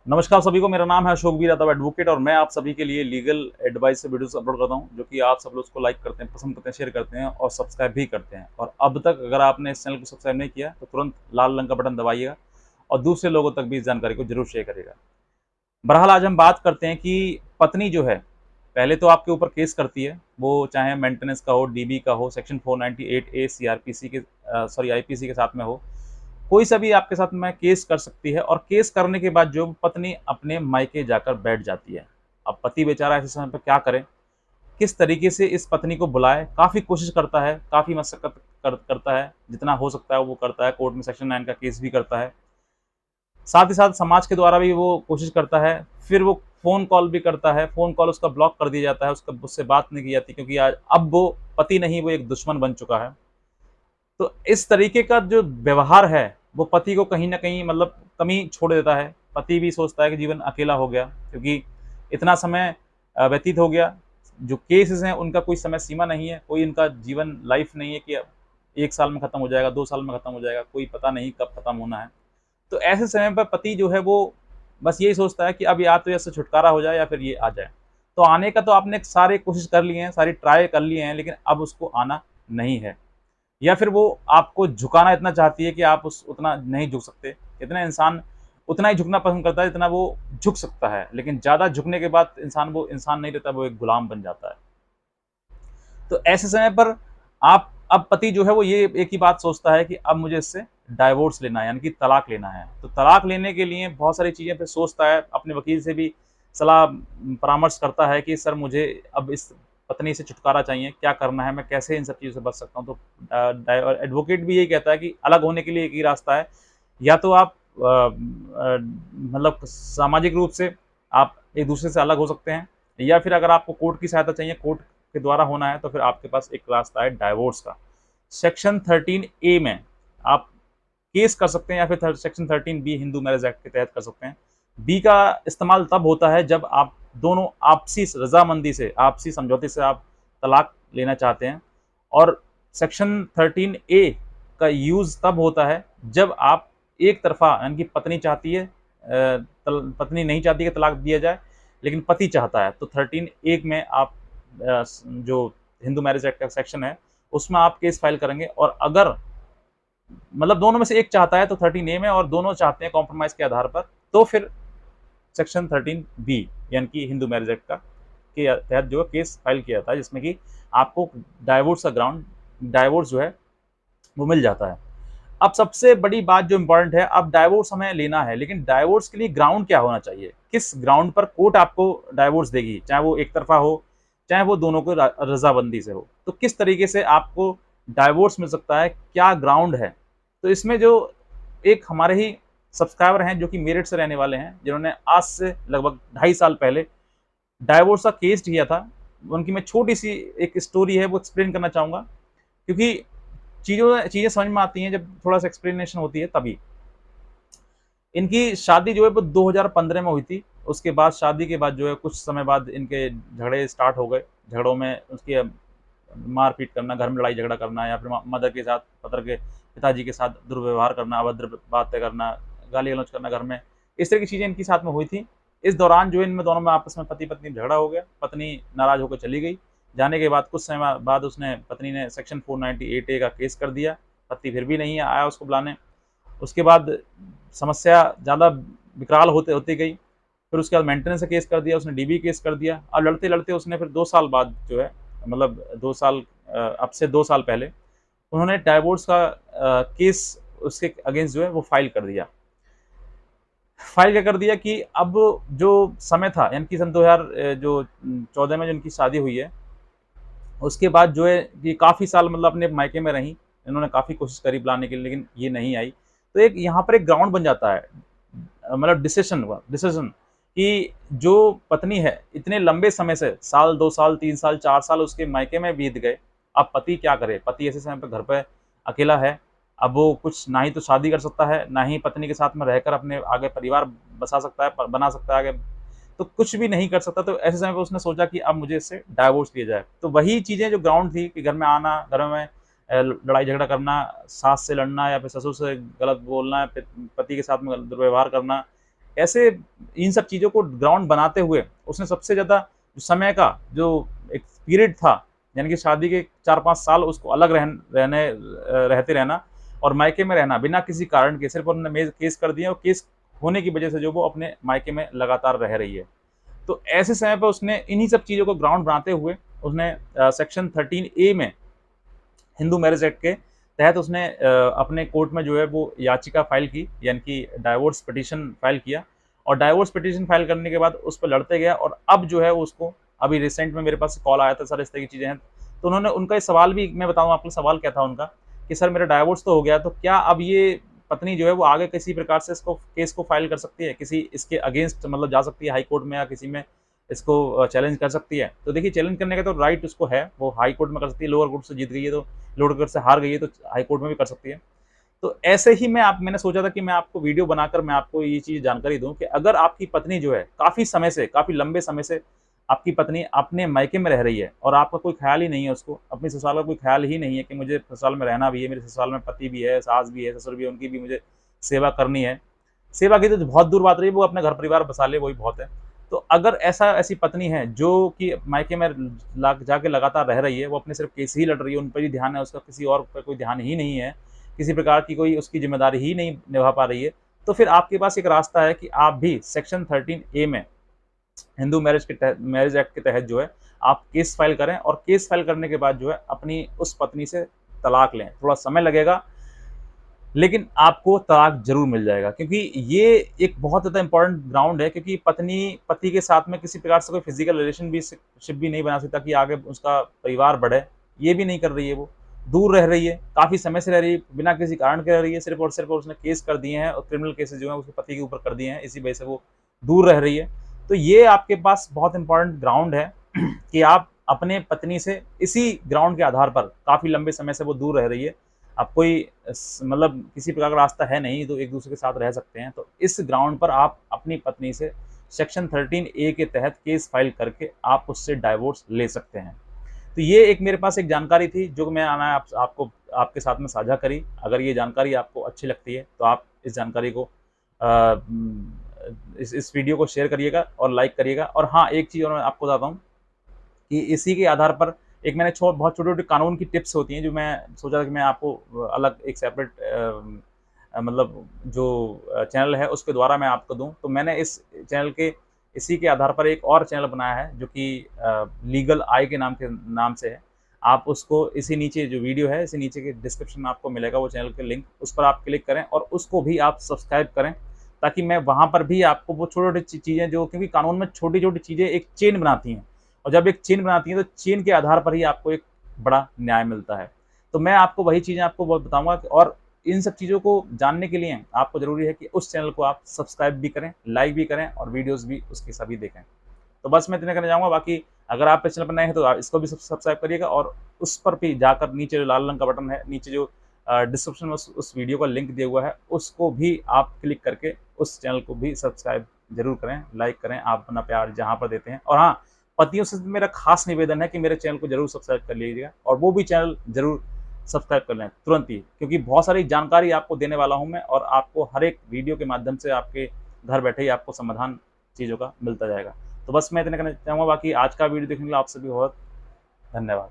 नमस्कार सभी को, मेरा नाम है अशोक यादव एडवोकेट और मैं आप सभी के लिए लीगल एडवाइस से वीडियोस अपलोड करता हूं, जो कि आप सब लोग उसको लाइक करते हैं, पसंद करते हैं, शेयर करते हैं और सब्सक्राइब भी करते हैं। और अब तक अगर आपने इस चैनल को सब्सक्राइब नहीं किया तो तुरंत लाल रंग का बटन दबाइएगा और दूसरे लोगों तक भी इस जानकारी को जरूर शेयर करेगा। बहरहाल आज हम बात करते हैं कि पत्नी जो है पहले तो आपके ऊपर केस करती है, वो चाहे मेंटेनेंस का हो, डीबी का हो, सेक्शन 498A सीआरपीसी के आईपीसी के साथ में हो, कोई सा भी आपके साथ में केस कर सकती है। और केस करने के बाद जो पत्नी अपने मायके जाकर बैठ जाती है। अब पति बेचारा ऐसे समय पर क्या करे, किस तरीके से इस पत्नी को बुलाए, काफ़ी कोशिश करता है, काफ़ी मशक्कत करता है, जितना हो सकता है वो करता है, कोर्ट में सेक्शन 9 का केस भी करता है, साथ ही साथ समाज के द्वारा भी वो कोशिश करता है। फिर वो फ़ोन कॉल भी करता है, फ़ोन कॉल उसका ब्लॉक कर दिया जाता है, उससे बात नहीं की जाती, क्योंकि आज अब वो पति नहीं, वो एक दुश्मन बन चुका है। तो इस तरीके का जो व्यवहार है वो पति को कहीं न कहीं मतलब कमी छोड़ देता है। पति भी सोचता है कि जीवन अकेला हो गया, क्योंकि इतना समय व्यतीत हो गया। जो केसेज़ हैं उनका कोई समय सीमा नहीं है, कोई इनका जीवन लाइफ़ नहीं है कि 1 साल में खत्म हो जाएगा, 2 साल में खत्म हो जाएगा, कोई पता नहीं कब खत्म होना है। तो ऐसे समय पर पति जो है वो बस यही सोचता है कि अब या तो इससे छुटकारा हो जाए या फिर ये आ जाए। तो आने का तो आपने सारे कोशिश कर लिए हैं, सारी ट्राई कर लिए हैं, लेकिन अब उसको आना नहीं है। या फिर वो आपको झुकाना इतना चाहती है कि आप उस उतना नहीं झुक सकते। इतना इंसान उतना ही झुकना पसंद करता है जितना वो झुक सकता है, लेकिन ज़्यादा झुकने के बाद इंसान वो इंसान नहीं रहता, वो एक गुलाम बन जाता है। तो ऐसे समय पर आप अब पति जो है वो ये एक ही बात सोचता है कि अब मुझे इससे डाइवोर्स लेना है, यानी कि तलाक लेना है। तो तलाक लेने के लिए बहुत सारी चीज़ें फिर सोचता है, अपने वकील से भी सलाह परामर्श करता है कि सर मुझे अब इस पत्नी से छुटकारा चाहिए, क्या करना है, मैं कैसे इन सब चीज़ों से बच सकता हूँ। तो एडवोकेट भी यही कहता है कि अलग होने के लिए एक ही रास्ता है, या तो आप मतलब सामाजिक रूप से आप एक दूसरे से अलग हो सकते हैं, या फिर अगर आपको कोर्ट की सहायता चाहिए, कोर्ट के द्वारा होना है, तो फिर आपके पास एक रास्ता है डाइवोर्स का। सेक्शन 13A में आप केस कर सकते हैं, या फिर section 13B Hindu marriage act के तहत कर सकते हैं। बी का इस्तेमाल तब होता है जब आप दोनों आपसी रजामंदी से, आपसी समझौते से आप तलाक लेना चाहते हैं। और सेक्शन 13A का यूज़ तब होता है जब आप एक तरफा, यानी कि पत्नी चाहती है पत्नी नहीं चाहती कि तलाक दिया जाए, लेकिन पति चाहता है। तो 13A में आप जो हिंदू मैरिज एक्ट का सेक्शन है उसमें आप केस फाइल करेंगे। और अगर मतलब दोनों में से एक चाहता है तो 13A में, और दोनों चाहते हैं कॉम्प्रोमाइज के आधार पर, तो फिर सेक्शन 13B यानी कि हिंदू मैरिज एक्ट का के तहत जो है केस फाइल किया जाता है, जिसमें कि आपको डाइवोर्स का ग्राउंड, डाइवोर्स जो है वो मिल जाता है। अब सबसे बड़ी बात जो इम्पोर्टेंट है, अब डाइवोर्स हमें लेना है, लेकिन डाइवोर्स के लिए ग्राउंड क्या होना चाहिए, किस ग्राउंड पर कोर्ट आपको डाइवोर्स देगी, चाहे वो एक तरफा हो, चाहे वो दोनों को रजाबंदी से हो। तो किस तरीके से आपको डाइवोर्स मिल सकता है, क्या ग्राउंड है। तो इसमें जो एक हमारे ही सब्सक्राइबर हैं जो कि मेरठ से रहने वाले हैं, जिन्होंने आज से लगभग 2.5 साल पहले डाइवोर्स का केस किया था, उनकी मैं छोटी सी एक स्टोरी है वो एक्सप्लेन करना चाहूँगा, क्योंकि चीज़ें समझ में आती हैं जब थोड़ा-सा एक्सप्लेनेशन होती है तभी। इनकी शादी जो है वो 2015 में हुई थी। उसके बाद शादी के बाद जो है कुछ समय बाद इनके झगड़े स्टार्ट हो गए। झगड़ों में उसकी मार-पीट करना, घर में लड़ाई-झगड़ा करना, या फिर मदर के साथ, पति के पिताजी के साथ दुर्व्यवहार करना, अभद्र बातें करना, गाली-गलौज करना घर में। इस तरह की चीज़ें इनके साथ में हुई थी। इस दौरान जो है इनमें दोनों में आपस में पति-पत्नी झगड़ा हो गया। पत्नी नाराज़ होकर चली गई। जाने के बाद कुछ समय बाद उसने पत्नी ने सेक्शन 498A का केस कर दिया। पति फिर भी नहीं आया उसको बुलाने। उसके बाद समस्या ज़्यादा विकराल होते होती गई। फिर उसके बाद मेंटेनेंस का केस कर दिया, उसने डीबी केस कर दिया। अब लड़ते-लड़ते उसने फिर 2 साल बाद जो है, मतलब 2 साल अब से 2 साल पहले उन्होंने डाइवोर्स का केस उसके अगेंस्ट जो है वो फाइल कर दिया। फाइल क्या कर दिया कि अब जो समय था, यानी कि सन 2000 जो 14 में जो इनकी शादी हुई है, उसके बाद जो है कि काफ़ी साल मतलब अपने मायके में रहीं। इन्होंने काफ़ी कोशिश करी बुलाने के लिए, लेकिन ये नहीं आई। तो एक यहाँ पर एक ग्राउंड बन जाता है, मतलब डिसीजन कि जो पत्नी है इतने लंबे समय से, साल 2 साल 3 साल 4 साल उसके मायके में बीत गए। अब पति क्या करे, पति ऐसे समय पे घर पे अकेला है। अब वो कुछ ना ही तो शादी कर सकता है, ना ही पत्नी के साथ में रहकर अपने आगे परिवार बसा सकता है, बना सकता है आगे, तो कुछ भी नहीं कर सकता। तो ऐसे समय पे उसने सोचा कि अब मुझे इससे डाइवोर्स लिया जाए। तो वही चीज़ें जो ग्राउंड थी कि घर में आना, घर में लड़ाई झगड़ा करना, सास से लड़ना, या फिर ससुर से गलत बोलना, पति के साथ में दुर्व्यवहार करना, ऐसे इन सब चीज़ों को ग्राउंड बनाते हुए उसने सबसे ज़्यादा जो समय का जो एक पीरियड था, यानी कि शादी के 4-5 साल उसको अलग रहते रहना और मायके में रहना बिना किसी कारण के, सिर्फ़ उन्होंने केस कर दिए और केस होने की वजह से जो वो अपने मायके में लगातार रह रही है। तो ऐसे समय पे उसने इन्हीं सब चीज़ों को ग्राउंड बनाते हुए उसने सेक्शन 13 ए में हिंदू मैरिज एक्ट के तहत उसने अपने कोर्ट में जो है वो याचिका फाइल की, यानी कि डाइवोर्स पिटीशन फाइल किया और डाइवोर्स पिटीशन फाइल करने के बाद उस पर लड़ते गया और अब जो है वो उसको अभी रिसेंट में मेरे पास कॉल आया था, सर इस तरह की चीज़ें हैं। तो उन्होंने उनका ये सवाल भी मैं बताऊँ आपको, सवाल क्या था उनका कि सर मेरा डाइवोर्स तो हो गया, तो क्या अब ये पत्नी जो है वो आगे किसी प्रकार से इसको केस को फाइल कर सकती है? किसी इसके अगेंस्ट मतलब जा सकती है हाई कोर्ट में या किसी में इसको चैलेंज कर सकती है? तो देखिए चैलेंज करने का तो राइट उसको है, वो हाई कोर्ट में कर सकती है, लोअर कोर्ट से जीत गई है तो लोअर कोर्ट से हार गई है तो हाई कोर्ट में भी कर सकती है। तो ऐसे ही मैंने सोचा था कि मैं आपको वीडियो बनाकर मैं आपको ये चीज़ जानकारी दूँ कि अगर आपकी पत्नी जो है काफ़ी समय से, काफ़ी लंबे समय से आपकी पत्नी अपने मायके में रह रही है और आपका कोई ख़्याल ही नहीं है उसको, अपनी ससुराल का कोई ख़्याल ही नहीं है कि मुझे ससुराल में रहना भी है, मेरे ससुराल में पति भी है, सास भी है, ससुर भी है, उनकी भी मुझे सेवा करनी है। सेवा की तो बहुत दूर बात रही, वो अपने घर परिवार बसा ले वही बहुत है। तो अगर ऐसी पत्नी है जो कि मायके में जाके लगातार रह रही है, वो अपने सिर्फ़ केस ही लड़ रही है, उन पर ही ध्यान है, उसका किसी और पे कोई ध्यान ही नहीं है, किसी प्रकार की कोई उसकी ज़िम्मेदारी ही नहीं निभा पा रही है, तो फिर आपके पास एक रास्ता है कि आप भी सेक्शन 13 ए में हिंदू मैरिज एक्ट के तहत जो है आप केस फाइल करें और केस फाइल करने के बाद जो है अपनी उस पत्नी से तलाक लें। थोड़ा समय लगेगा, लेकिन आपको तलाक ज़रूर मिल जाएगा, क्योंकि ये एक बहुत ज़्यादा इम्पोर्टेंट ग्राउंड है, क्योंकि पत्नी पति के साथ में किसी प्रकार से कोई फिज़िकल रिलेशनशिप भी नहीं बना सकता कि आगे उसका परिवार बढ़े, ये भी नहीं कर रही है वो। दूर रह रही है, काफ़ी समय से रह रही है, बिना किसी कारण के रह रही है, सिर्फ़ और सिर्फ़ उसने केस कर दिए हैं और क्रिमिनल केसेज़ जो हैं उसके पति के ऊपर कर दिए हैं, इसी वजह से वो दूर रह रही है। तो ये आपके पास बहुत इम्पोर्टेंट ग्राउंड है कि आप अपने पत्नी से इसी ग्राउंड के आधार पर, काफ़ी लंबे समय से वो दूर रह रही है, अब कोई मतलब किसी प्रकार का रास्ता है नहीं, तो एक दूसरे के साथ रह सकते हैं, तो इस ग्राउंड पर आप अपनी पत्नी से सेक्शन 13 ए के तहत केस फाइल करके आप उससे डाइवोर्स ले सकते हैं। तो ये एक मेरे पास एक जानकारी थी जो मैं आपको आपके साथ में साझा करी। अगर ये जानकारी आपको अच्छी लगती है तो आप इस जानकारी को इस वीडियो को शेयर करिएगा और लाइक करिएगा। और हाँ, एक चीज़ और मैं आपको बताता हूँ कि इसी के आधार पर एक मैंने बहुत छोटे-छोटे कानून की टिप्स होती हैं जो मैं सोचा था कि मैं आपको अलग एक सेपरेट मतलब जो चैनल है उसके द्वारा मैं आपको दूँ। तो मैंने इस चैनल के इसी के आधार पर एक और चैनल बनाया है जो कि लीगल आई के नाम से है। आप उसको इसी नीचे जो वीडियो है, इसी नीचे के डिस्क्रिप्शन में आपको मिलेगा वो चैनल का लिंक, उस पर आप क्लिक करें और उसको भी आप सब्सक्राइब करें, ताकि मैं वहाँ पर भी आपको वो छोटी-छोटी चीज़ें जो, क्योंकि कानून में छोटी-छोटी चीज़ें एक चेन बनाती हैं। और जब एक चेन बनाती हैं तो चेन के आधार पर ही आपको एक बड़ा न्याय मिलता है। तो मैं आपको वही चीज़ें आपको बहुत बताऊँगा और इन सब चीज़ों को जानने के लिए आपको ज़रूरी है कि उस चैनल को आप सब्सक्राइब भी करें, लाइक भी करें और वीडियोज़ भी उसके सभी देखें। तो बस मैं इतना कहना चाहूँगा, बाकी अगर आप इस चैनल पर नए हैं तो आप इसको भी सब्सक्राइब करिएगा और उस पर भी जाकर नीचे जो लाल रंग का बटन है, नीचे जो डिस्क्रिप्शन में उस वीडियो का लिंक दिया हुआ है, उसको भी आप क्लिक करके उस चैनल को भी सब्सक्राइब ज़रूर करें, लाइक करें, आप अपना प्यार जहाँ पर देते हैं। और हाँ, पतियों से मेरा खास निवेदन है कि मेरे चैनल को ज़रूर सब्सक्राइब कर लीजिएगा और वो भी चैनल ज़रूर सब्सक्राइब कर लें तुरंत ही, क्योंकि बहुत सारी जानकारी आपको देने वाला हूँ मैं और आपको हर एक वीडियो के माध्यम से आपके घर बैठे ही आपको समाधान चीज़ों का मिलता जाएगा। तो बस मैं इतना कहना चाहूँगा, बाकी आज का वीडियो देखने के लिए आप सभी बहुत धन्यवाद।